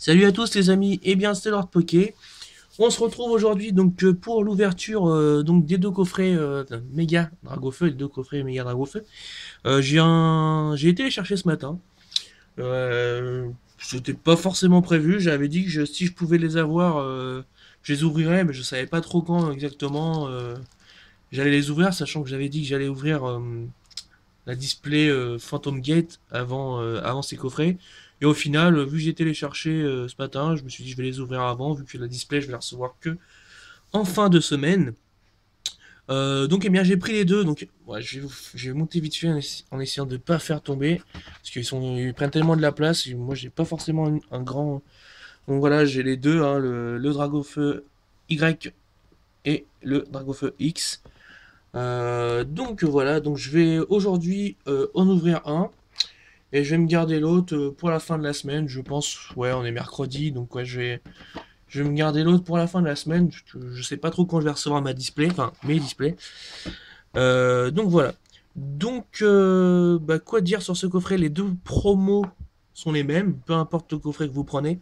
Salut à tous les amis, et bien c'est Lord Poké. On se retrouve aujourd'hui donc pour l'ouverture donc des deux coffrets méga Dragofeu et les deux coffrets méga Dragofeu. J'ai été les chercher ce matin. C'était pas forcément prévu. J'avais dit que si je pouvais les avoir, je les ouvrirais, mais je savais pas trop quand exactement j'allais les ouvrir, sachant que j'avais dit que j'allais ouvrir la display Phantom Gate avant ces coffrets. Et au final, vu que j'ai été les chercher ce matin, je me suis dit je vais les ouvrir avant, vu que la display je vais la recevoir que en fin de semaine. Donc eh bien j'ai pris les deux, donc ouais, je vais monter vite fait en essayant de ne pas faire tomber, parce ils prennent tellement de la place, et moi j'ai pas forcément un grand... Donc voilà, j'ai les deux, hein, le Dragofeu Y et le Dragofeu X. Donc voilà, donc je vais aujourd'hui en ouvrir un. Et je vais me garder l'autre pour la fin de la semaine, je pense. Ouais, on est mercredi, donc ouais, je vais me garder l'autre pour la fin de la semaine. Je sais pas trop quand je vais recevoir ma display, enfin mes displays. Donc voilà. Donc, bah, quoi dire sur ce coffret? Les deux promos sont les mêmes, peu importe le coffret que vous prenez.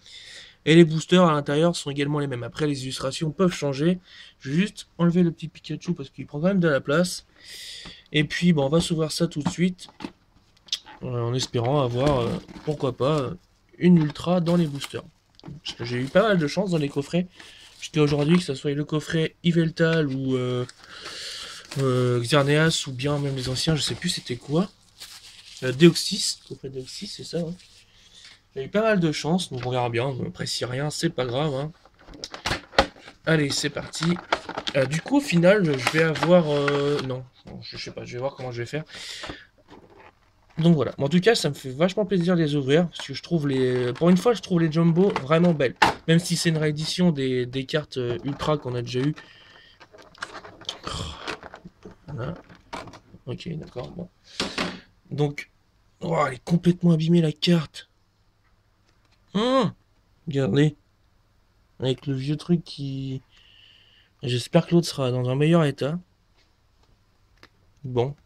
Et les boosters à l'intérieur sont également les mêmes. Après, les illustrations peuvent changer. Je vais juste enlever le petit Pikachu parce qu'il prend quand même de la place. Et puis, bon, on va s'ouvrir ça tout de suite. En espérant avoir, pourquoi pas, une ultra dans les boosters. Parce que j'ai eu pas mal de chance dans les coffrets. Jusqu'à aujourd'hui, que ce soit le coffret Yveltal ou Xerneas ou bien même les anciens, je sais plus c'était quoi. Deoxys, coffret Deoxys, c'est ça. Ouais. J'ai eu pas mal de chance, donc on verra bien. Après, si rien, c'est pas grave. Hein. Allez, c'est parti. Du coup, au final, je vais avoir. Non, je sais pas, je vais voir comment je vais faire. Donc voilà. En tout cas, ça me fait vachement plaisir de les ouvrir. Parce que je trouve les. Pour une fois, je trouve les Jumbo vraiment belles. Même si c'est une réédition des cartes Ultra qu'on a déjà eu. Voilà. Ok, d'accord. Bon. Donc. Oh, elle est complètement abîmée la carte. Regardez. Avec le vieux truc qui. J'espère que l'autre sera dans un meilleur état. Bon.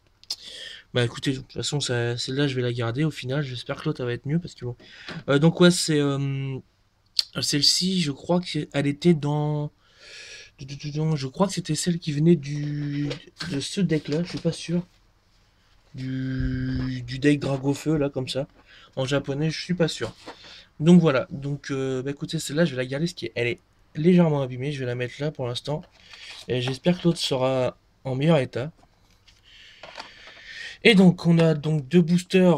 Bah écoutez, de toute façon, celle-là, je vais la garder au final. J'espère que l'autre, va être mieux. Parce que bon. Donc ouais, c'est. Celle-ci, je crois qu'elle était dans. Je crois que c'était celle qui venait de ce deck-là, je suis pas sûr. Du deck Dragofeu, là, comme ça. En japonais, je suis pas sûr. Donc voilà, donc bah, écoutez, celle-là, je vais la garder, elle est légèrement abîmée. Je vais la mettre là pour l'instant. Et j'espère que l'autre sera en meilleur état. Et donc, on a donc deux boosters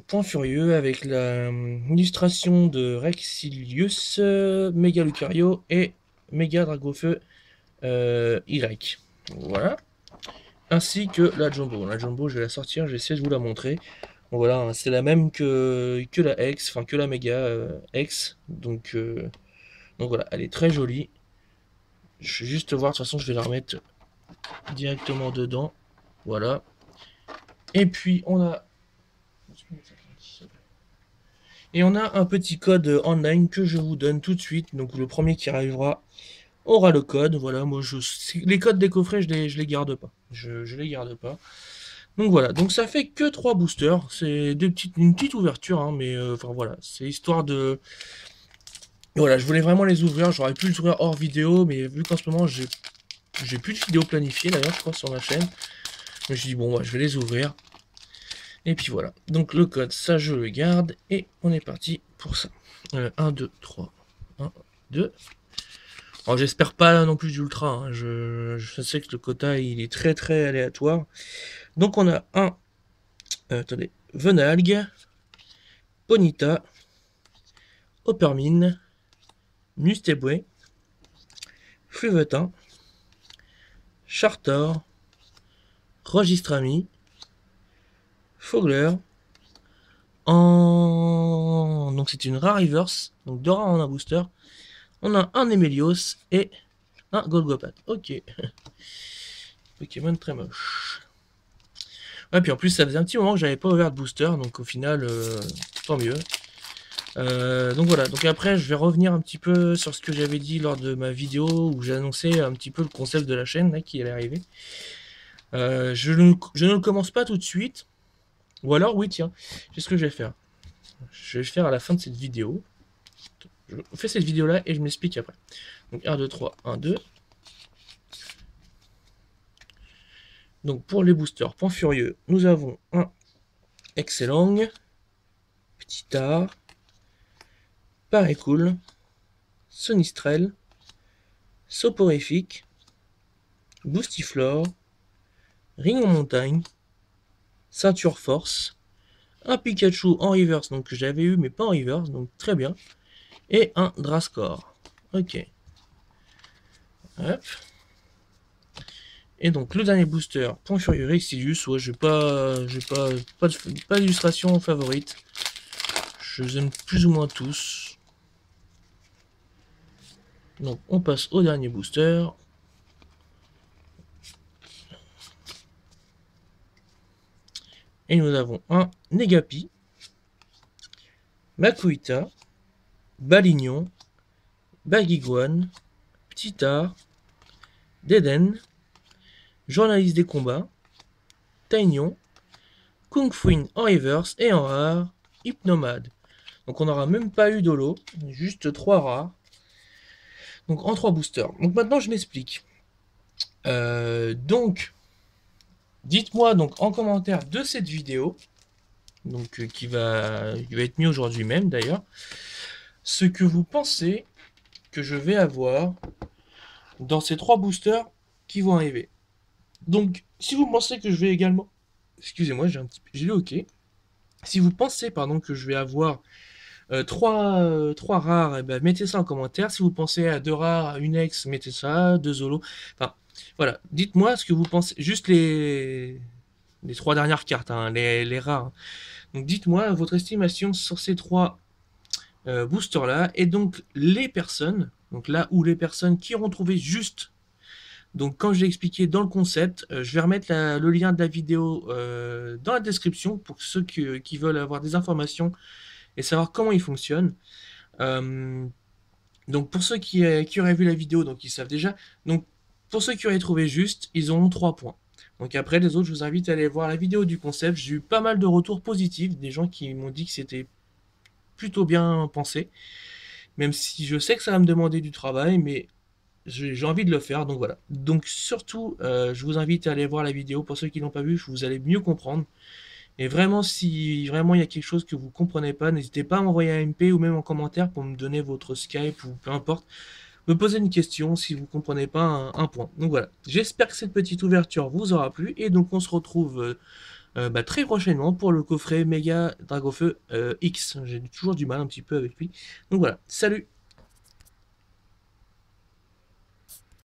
Point Furieux avec la illustration de Rexilius, Mega Lucario et Mega Dragofeu Y. Voilà. Ainsi que la Jumbo. La Jumbo, je vais la sortir, je vais essayer de vous la montrer. Bon, voilà, hein, c'est la même que la X, enfin que la Mega X. Donc voilà, elle est très jolie. Je vais juste voir, de toute façon, je vais la remettre directement dedans. Voilà. Et puis, on a. Et on a un petit code online que je vous donne tout de suite. Donc le premier qui arrivera aura le code. Voilà, moi les codes des coffrets, je les garde pas. Je les garde pas. Donc voilà, donc ça fait que 3 boosters. C'est une petite ouverture, hein, mais enfin voilà, c'est histoire de. Voilà, je voulais vraiment les ouvrir. J'aurais pu les ouvrir hors vidéo, mais vu qu'en ce moment j'ai plus de vidéos planifiées d'ailleurs, je crois, sur ma chaîne. Je me suis dit bon, bah, je vais les ouvrir. Et puis voilà. Donc le code, ça je le garde. Et on est parti pour ça. 1, 2, 3. 1, 2. Alors j'espère pas non plus d'ultra. Hein. Je sais que le quota il est très très aléatoire. Donc on a un. Attendez. Venalgue. Ponita. Oppermine. Mustéboué. Fluvetin. Chartor. Registrami. Fogler. Donc c'est une rare reverse. Donc deux rares en un booster. On a un Emelios et un Golgopat. Ok. Pokémon très moche. Ouais, puis en plus, ça faisait un petit moment que j'avais pas ouvert de booster, donc au final, tant mieux. Donc voilà, donc après, je vais revenir un petit peu sur ce que j'avais dit lors de ma vidéo où j'ai annoncé un petit peu le concept de la chaîne là, qui allait arriver. Je ne le commence pas tout de suite. Ou alors, oui, tiens, c'est ce que je vais faire. Je vais le faire à la fin de cette vidéo. Je fais cette vidéo là et je m'explique après. Donc R2, 3, 1, 2. Donc pour les boosters, point furieux, nous avons un excellent, petit art, pareil cool, sonistrel, soporifique, boostiflore, ring en montagne, ceinture force, un Pikachu en reverse, donc que j'avais eu mais pas en reverse, donc très bien, et un Drascore. Ok. Hop. Et donc le dernier booster, point furieux Rexius, ouais, j'ai pas d'illustration favorite. Je les aime plus ou moins tous. Donc on passe au dernier booster. Et nous avons un Negapi, Makuita, Balignon, Bagiguan, Ptitard, Deden, Journaliste des combats, Taignon, Kung Fuin en reverse et en rare, Hypnomade. Donc on n'aura même pas eu d'holo, juste 3 rares. Donc en 3 boosters. Donc maintenant je m'explique. Donc dites-moi donc en commentaire de cette vidéo, donc qui va être mis aujourd'hui même d'ailleurs, ce que vous pensez que je vais avoir dans ces 3 boosters qui vont arriver. Donc si vous pensez que je vais également, excusez-moi, j'ai le ok. Si vous pensez pardon que je vais avoir 3 rares, eh ben, mettez ça en commentaire. Si vous pensez à 2 rares, à une ex, mettez ça, 2 solos. Enfin, voilà. Dites-moi ce que vous pensez. Juste les 3 dernières cartes, hein, les rares. Donc dites-moi votre estimation sur ces 3 boosters-là. Et donc les personnes, donc là où les personnes qui auront trouvé juste. Donc comme je l'ai expliqué dans le concept, je vais remettre le lien de la vidéo dans la description pour ceux qui veulent avoir des informations et savoir comment il fonctionne. Donc pour ceux qui auraient vu la vidéo, donc ils savent déjà. Donc pour ceux qui auraient trouvé juste, ils auront 3 points. Donc après les autres, je vous invite à aller voir la vidéo du concept. J'ai eu pas mal de retours positifs, des gens qui m'ont dit que c'était plutôt bien pensé. Même si je sais que ça va me demander du travail, mais j'ai envie de le faire, donc voilà. Donc surtout, je vous invite à aller voir la vidéo. Pour ceux qui l'ont pas vu, vous allez mieux comprendre. Et vraiment, si vraiment il y a quelque chose que vous comprenez pas, n'hésitez pas à m'envoyer un MP ou même en commentaire pour me donner votre Skype ou peu importe. Me poser une question si vous comprenez pas un point. Donc voilà. J'espère que cette petite ouverture vous aura plu. Et donc on se retrouve très prochainement pour le coffret Méga Dragofeu X. J'ai toujours du mal un petit peu avec lui. Donc voilà. Salut!